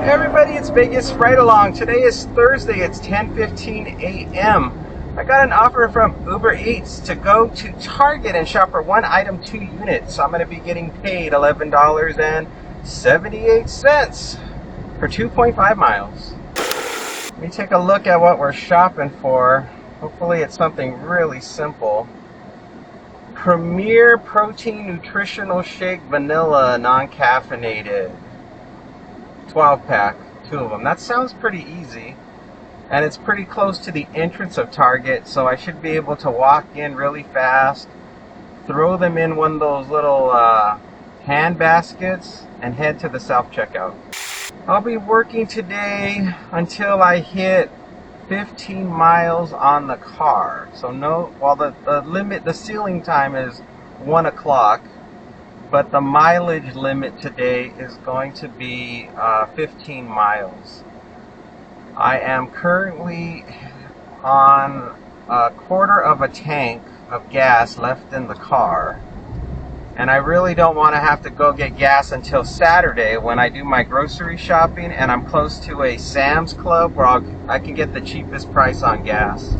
Everybody, it's Vegas Ride Along. Today is Thursday, it's 10:15 a.m. I got an offer from Uber Eats to go to Target and shop for one item, 2 units. So I'm going to be getting paid $11.78 for 2.5 miles. Let me take a look at what we're shopping for. Hopefully it's something really simple. Premier Protein Nutritional Shake Vanilla Non-Caffeinated. 12-pack, 2 of them. That sounds pretty easy, and it's pretty close to the entrance of Target, so I should be able to walk in really fast, throw them in one of those little hand baskets, and head to the self-checkout. I'll be working today until I hit 15 miles on the car. So the ceiling time is 1 o'clock. But the mileage limit today is going to be 15 miles. I am currently on a quarter of a tank of gas left in the car. And I really don't want to have to go get gas until Saturday when I do my grocery shopping and I'm close to a Sam's Club where I can get the cheapest price on gas.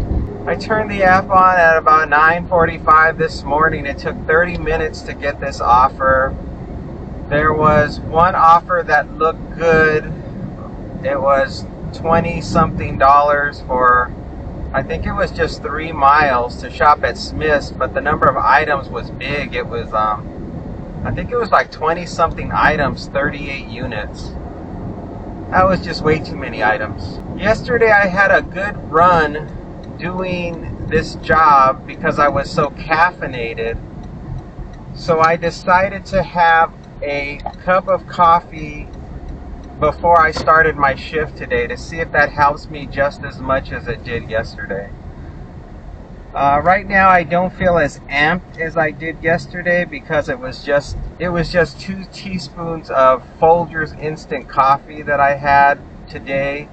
I turned the app on at about 9:45 this morning. It took 30 minutes to get this offer. There was one offer that looked good. It was $20-something for, I think it was just 3 miles to shop at Smith's, but the number of items was big. It was, I think it was like 20-something items, 38 units. That was just way too many items. Yesterday I had a good run doing this job because I was so caffeinated. So I decided to have a cup of coffee before I started my shift today to see if that helps me just as much as it did yesterday. Right now I don't feel as amped as I did yesterday because it was just 2 teaspoons of Folgers instant coffee that I had today.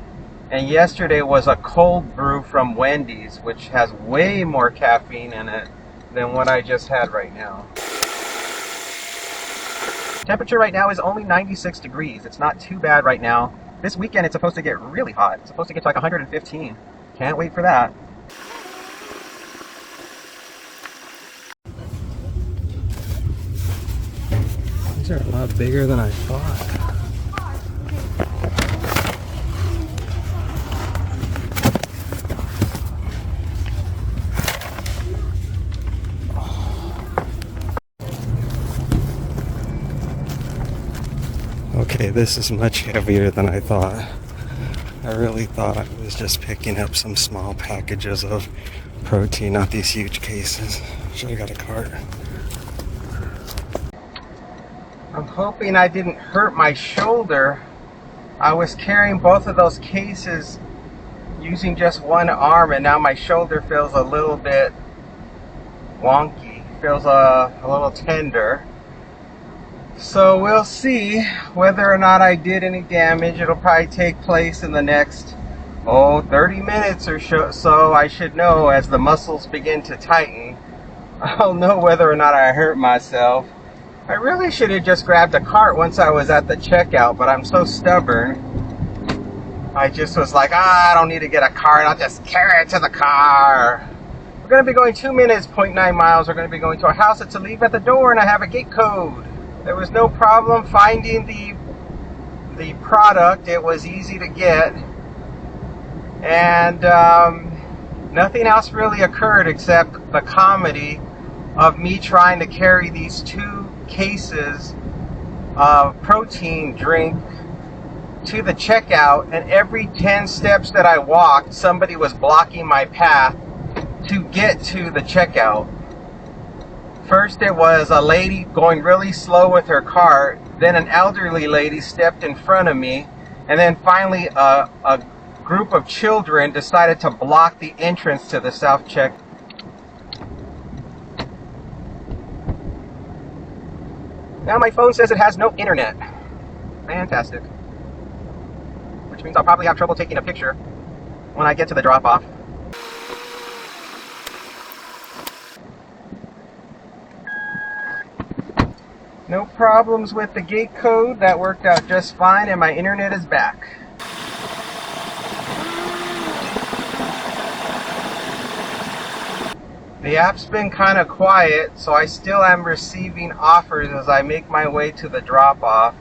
And yesterday was a cold brew from Wendy's, which has way more caffeine in it than what I just had right now. Temperature right now is only 96 degrees. It's not too bad right now. This weekend it's supposed to get really hot. It's supposed to get to like 115. Can't wait for that. These are a lot bigger than I thought. Okay, this is much heavier than I thought. I really thought I was just picking up some small packages of protein, not these huge cases. Should have got a cart. I'm hoping I didn't hurt my shoulder. I was carrying both of those cases using just one arm, and now my shoulder feels a little bit wonky. Feels a little tender. So we'll see whether or not I did any damage. It'll probably take place in the next 30 minutes or so. I should know as the muscles begin to tighten. I'll know whether or not I hurt myself. I really should have just grabbed a cart once I was at the checkout, but I'm so stubborn. I just was like, I don't need to get a cart. I'll just carry it to the car. We're going to be going 2 minutes, 0.9 miles. We're going to be going to a house that's to leave at the door, and I have a gate code. There was no problem finding the product. It was easy to get. And nothing else really occurred except the comedy of me trying to carry these 2 cases of protein drink to the checkout, and every 10 steps that I walked, somebody was blocking my path to get to the checkout. First it was a lady going really slow with her cart, then an elderly lady stepped in front of me, and then finally a group of children decided to block the entrance to the self-check. Now my phone says it has no internet. Fantastic. Which means I'll probably have trouble taking a picture when I get to the drop-off. Nope, problems with the gate code. That worked out just fine, and my internet is back. The app's been kind of quiet, so I still am receiving offers as I make my way to the drop-off.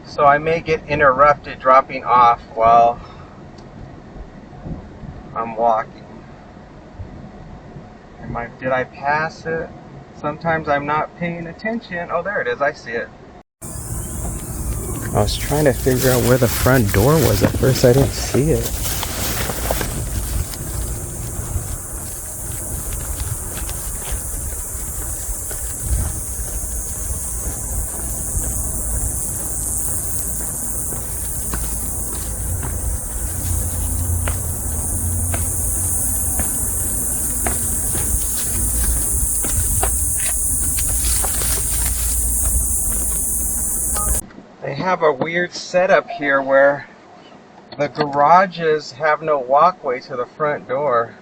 So I may get interrupted dropping off while I'm walking. Did I pass it? Sometimes I'm not paying attention. Oh, there it is. I see it. I was trying to figure out where the front door was. At first, I didn't see it. They have a weird setup here where the garages have no walkway to the front door,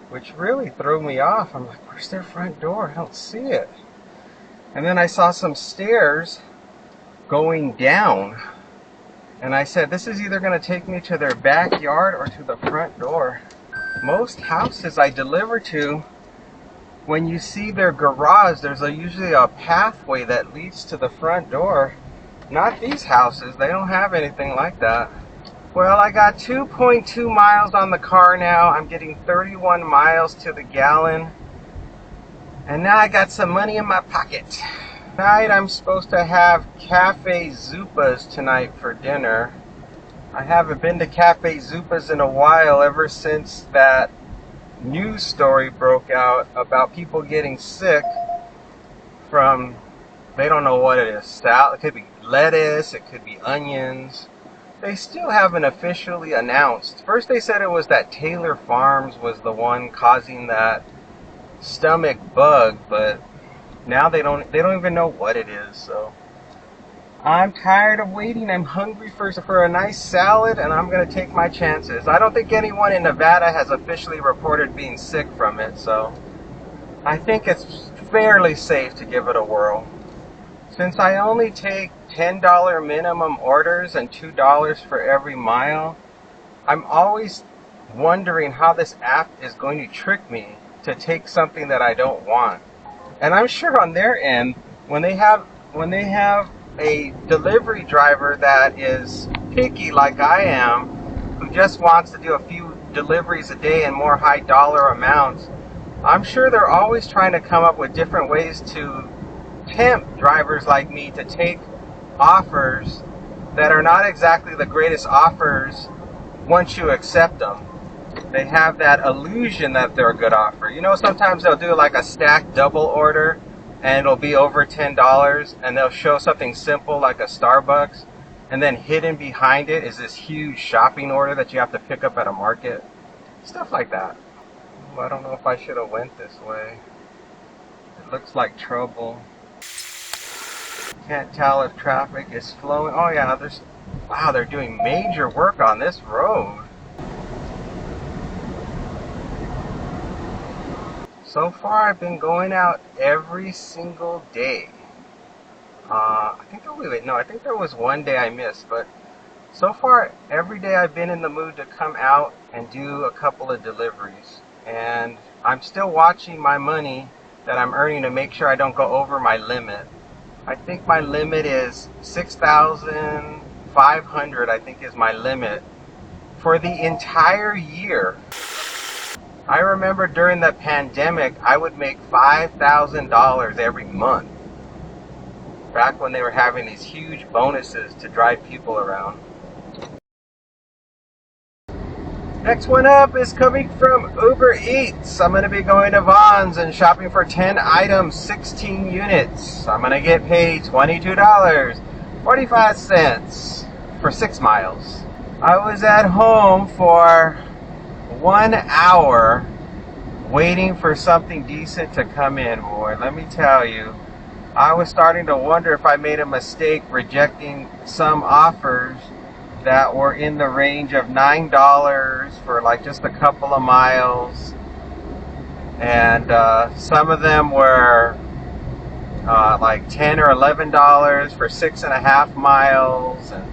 which really threw me off. I'm like, where's their front door? I don't see it. And then I saw some stairs going down, and I said, this is either going to take me to their backyard or to the front door. Most houses I deliver to, when you see their garage, there's usually a pathway that leads to the front door. Not these houses. They don't have anything like that. Well, I got 2.2 miles on the car now. I'm getting 31 miles to the gallon. And now I got some money in my pocket. Tonight I'm supposed to have Cafe Zupas tonight for dinner. I haven't been to Cafe Zupas in a while, ever since that news story broke out about people getting sick from, they don't know what it is. Salad, it could be lettuce, it could be onions. They still haven't officially announced. First they said it was that Taylor Farms was the one causing that stomach bug, but now they don't even know what it is. So I'm tired of waiting. I'm hungry for a nice salad, and I'm gonna take my chances. I don't think anyone in Nevada has officially reported being sick from it, so I think it's fairly safe to give it a whirl. Since I only take $10 minimum orders and $2 for every mile, I'm always wondering how this app is going to trick me to take something that I don't want. And I'm sure on their end, when they have a delivery driver that is picky like I am, who just wants to do a few deliveries a day and more high dollar amounts, I'm sure they're always trying to come up with different ways to tempt drivers like me to take offers that are not exactly the greatest offers once you accept them. They have that illusion that they're a good offer. You know, sometimes they'll do like a stacked double order and it'll be over $10, and they'll show something simple like a Starbucks, and then hidden behind it is this huge shopping order that you have to pick up at a market. Stuff like that. Well, I don't know if I should have went this way. It looks like trouble. Can't tell if traffic is flowing. Oh yeah, wow, they're doing major work on this road. So far I've been going out every single day. I think there was one day I missed, but so far every day I've been in the mood to come out and do a couple of deliveries. And I'm still watching my money that I'm earning to make sure I don't go over my limit. I think my limit is $6,500, I think is my limit for the entire year. I remember during the pandemic, I would make $5,000 every month. Back when they were having these huge bonuses to drive people around. Next one up is coming from Uber Eats. I'm going to be going to Vons and shopping for 10 items, 16 units. I'm going to get paid $22.45 for 6 miles. I was at home for 1 hour waiting for something decent to come in. Boy, let me tell you, I was starting to wonder if I made a mistake rejecting some offers that were in the range of $9 for like just a couple of miles, and some of them were like $10 or $11 for 6.5 miles, and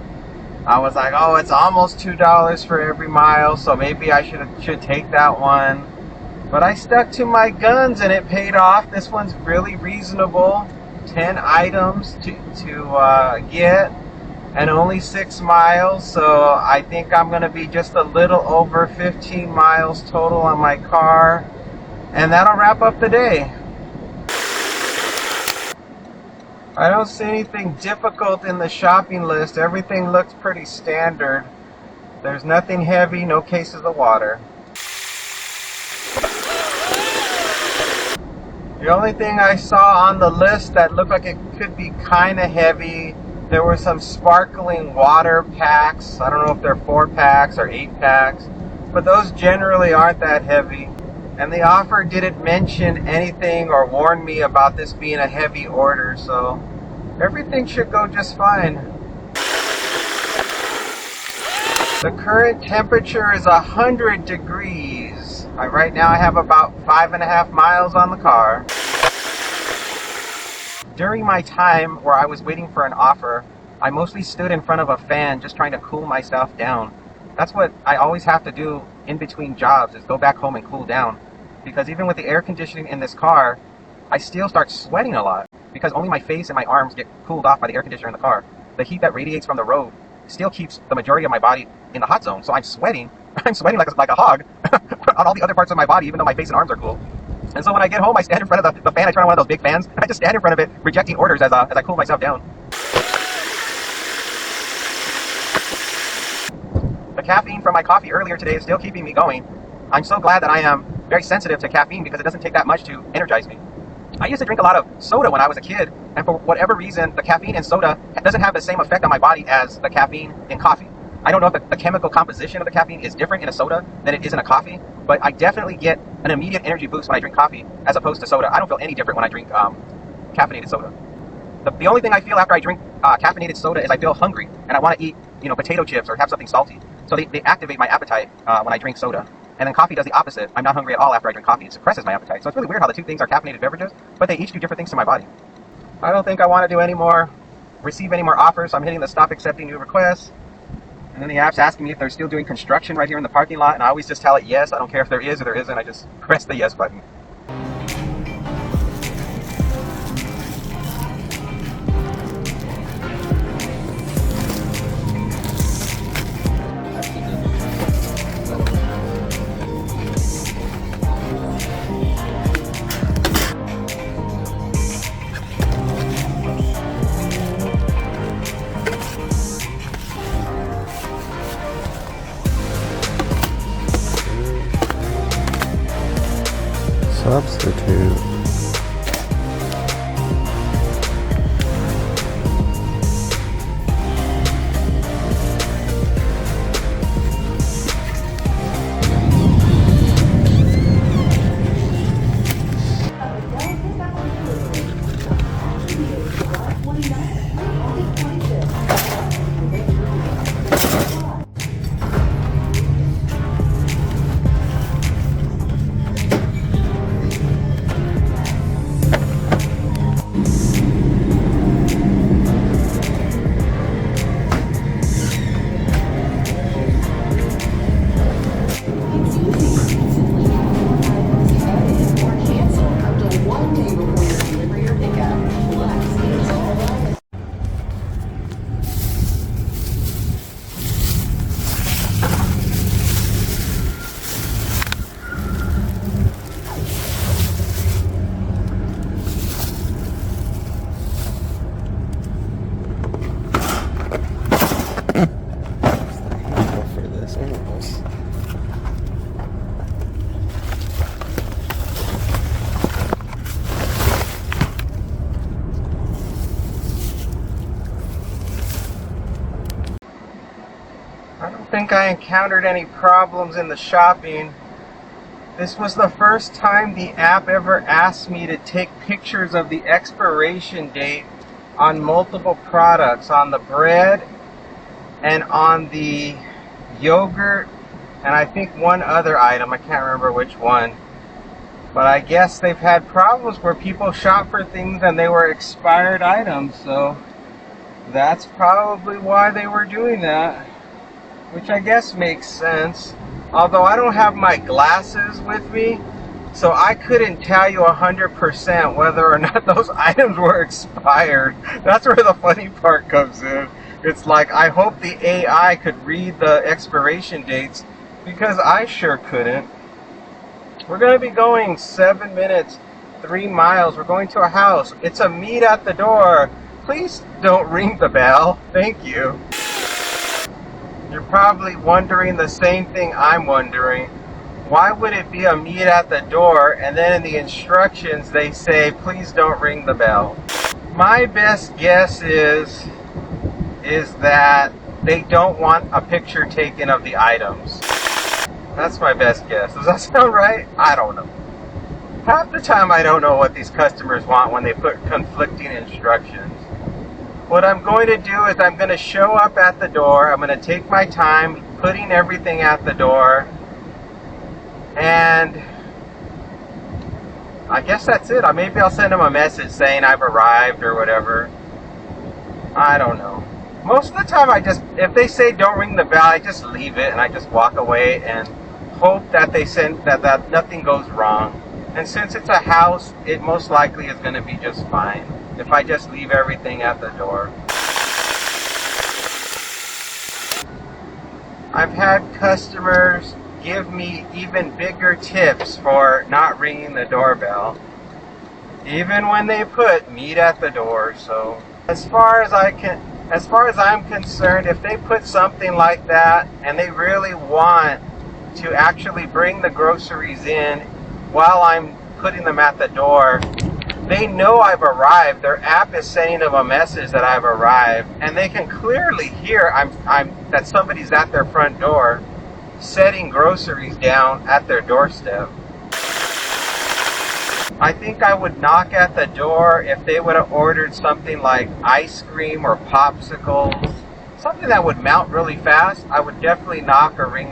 I was like, oh, it's almost $2 for every mile, so maybe I should take that one. But I stuck to my guns and it paid off. This one's really reasonable. 10 items to get and only 6 miles. So I think I'm going to be just a little over 15 miles total on my car. And that'll wrap up the day. I don't see anything difficult in the shopping list. Everything looks pretty standard. There's nothing heavy, no cases of water. The only thing I saw on the list that looked like it could be kind of heavy, there were some sparkling water packs. I don't know if they're 4-packs or 8-packs, but those generally aren't that heavy. And the offer didn't mention anything or warn me about this being a heavy order, so everything should go just fine. The current temperature is 100 degrees. Right now I have about 5.5 miles on the car. During my time where I was waiting for an offer, I mostly stood in front of a fan just trying to cool myself down. That's what I always have to do in between jobs, is go back home and cool down. Because even with the air conditioning in this car, I still start sweating a lot because only my face and my arms get cooled off by the air conditioner in the car. The heat that radiates from the road still keeps the majority of my body in the hot zone, so I'm sweating. I'm sweating like a hog on all the other parts of my body, even though my face and arms are cool. And so when I get home, I stand in front of the fan. I turn on one of those big fans, and I just stand in front of it, rejecting orders as I cool myself down. The caffeine from my coffee earlier today is still keeping me going. I'm so glad that I am very sensitive to caffeine because it doesn't take that much to energize me. I used to drink a lot of soda when I was a kid, and for whatever reason, the caffeine in soda doesn't have the same effect on my body as the caffeine in coffee. I don't know if the chemical composition of the caffeine is different in a soda than it is in a coffee, but I definitely get an immediate energy boost when I drink coffee as opposed to soda. I don't feel any different when I drink caffeinated soda. The only thing I feel after I drink caffeinated soda is I feel hungry and I want to eat, potato chips or have something salty. So they activate my appetite when I drink soda. And then coffee does the opposite. I'm not hungry at all after I drink coffee. It suppresses my appetite. So it's really weird how the two things are caffeinated beverages, but they each do different things to my body. I don't think I want to receive any more offers, so I'm hitting the stop accepting new requests. And then the app's asking me if they're still doing construction right here in the parking lot, and I always just tell it yes. I don't care if there is or there isn't. I just press the yes button. Substitute. I don't think I encountered any problems in the shopping. This was the first time the app ever asked me to take pictures of the expiration date on multiple products, on the bread and on the yogurt, and I think one other item, I can't remember which one. But I guess they've had problems where people shop for things and they were expired items, so that's probably why they were doing that, which I guess makes sense. Although I don't have my glasses with me, so I couldn't tell you 100% whether or not those items were expired. That's where the funny part comes in. It's like, I hope the AI could read the expiration dates, because I sure couldn't. We're going to be going 7 minutes, 3 miles. We're going to a house. It's a meet at the door. Please don't ring the bell. Thank you. You're probably wondering the same thing I'm wondering. Why would it be a meet at the door and then in the instructions they say, please don't ring the bell? My best guess is that they don't want a picture taken of the items. That's my best guess. Does that sound right? I don't know. Half the time I don't know what these customers want when they put conflicting instructions. What I'm going to do is I'm going to show up at the door. I'm going to take my time putting everything at the door. And I guess that's it. Maybe I'll send them a message saying I've arrived or whatever. I don't know. Most of the time if they say don't ring the bell, I just leave it and I just walk away and hope that they send that nothing goes wrong. And since it's a house, it most likely is going to be just fine if I just leave everything at the door. I've had customers give me even bigger tips for not ringing the doorbell, even when they put meet at the door. So as far as I'm concerned, if they put something like that and they really want to actually bring the groceries in while I'm putting them at the door, they know I've arrived. Their app is sending them a message that I've arrived, and they can clearly hear that somebody's at their front door setting groceries down at their doorstep. I think I would knock at the door if they would have ordered something like ice cream or popsicles, something that would mount really fast. I would definitely knock or ring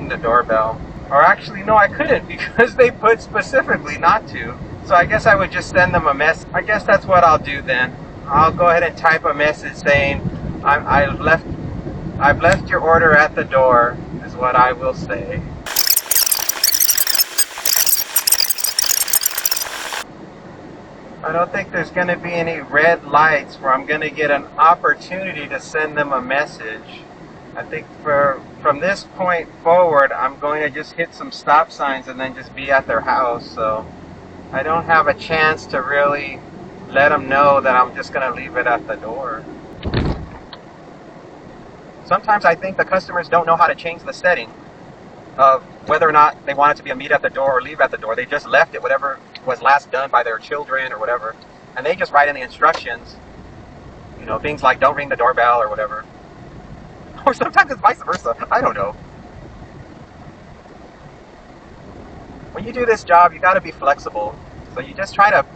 the doorbell. Or actually, no, I couldn't, because they put specifically not to. So I guess I would just send them a message. I guess that's what I'll do then. I'll go ahead and type a message saying, I've left your order at the door, is what I will say. I don't think there's going to be any red lights where I'm going to get an opportunity to send them a message. I think from this point forward, I'm going to just hit some stop signs and then just be at their house. So I don't have a chance to really let them know that I'm just going to leave it at the door. Sometimes I think the customers don't know how to change the setting of whether or not they want it to be a meet at the door or leave at the door. They just left it whatever was last done by their children or whatever, and they just write in the instructions, things like don't ring the doorbell or whatever. Or sometimes it's vice versa. I don't know. When you do this job, you got to be flexible. So you just try to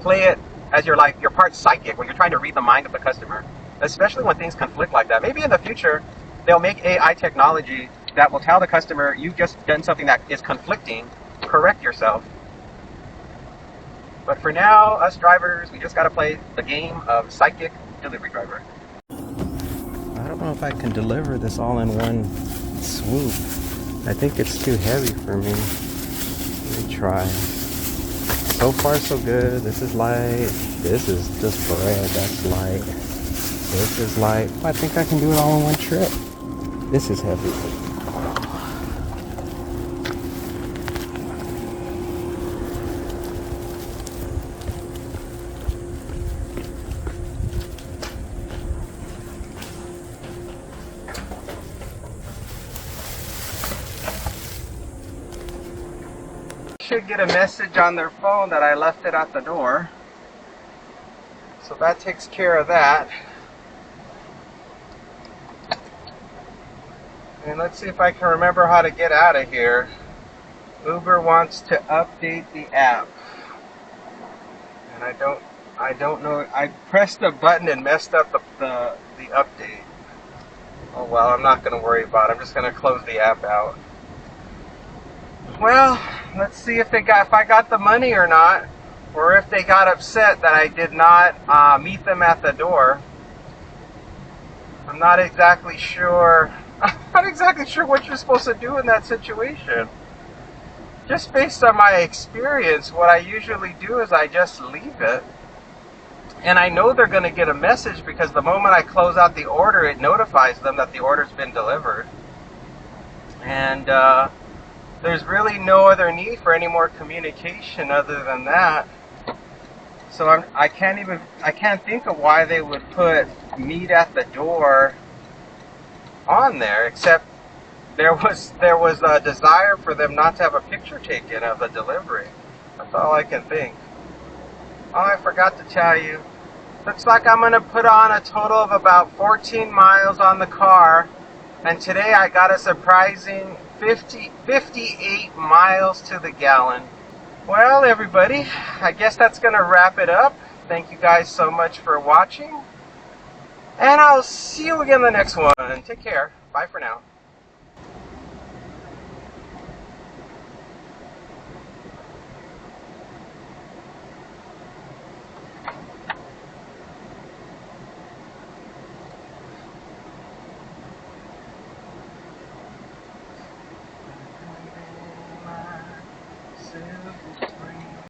play it as your part psychic when you're trying to read the mind of the customer, especially when things conflict like that. Maybe in the future they'll make AI technology that will tell the customer, you've just done something that is conflicting, correct yourself. But for now, us drivers, we just got to play the game of psychic delivery driver. I don't know if I can deliver this all in one swoop. I think it's too heavy for me. Let me try. So far so good. This is light. This is just bread. That's light. This is light. I think I can do it all in one trip. This is heavy. Should get a message on their phone that I left it at the door. So that takes care of that. And let's see if I can remember how to get out of here. Uber wants to update the app. And I don't know. I pressed a button and messed up the update. Oh well, I'm not going to worry about it. I'm just going to close the app out. Well, let's see if I got the money or not, or if they got upset that I did not meet them at the door. I'm not exactly sure. I'm not exactly sure what you're supposed to do in that situation. Just based on my experience, what I usually do is I just leave it. And I know they're going to get a message because the moment I close out the order, it notifies them that the order's been delivered. And there's really no other need for any more communication other than that. So I can't think of why they would put meet at the door on there, except there was a desire for them not to have a picture taken of the delivery. That's all I can think. Oh, I forgot to tell you. Looks like I'm going to put on a total of about 14 miles on the car. And today I got a surprising 58 miles to the gallon. Well, everybody, I guess that's going to wrap it up. Thank you guys so much for watching. And I'll see you again in the next one. Take care. Bye for now. Silver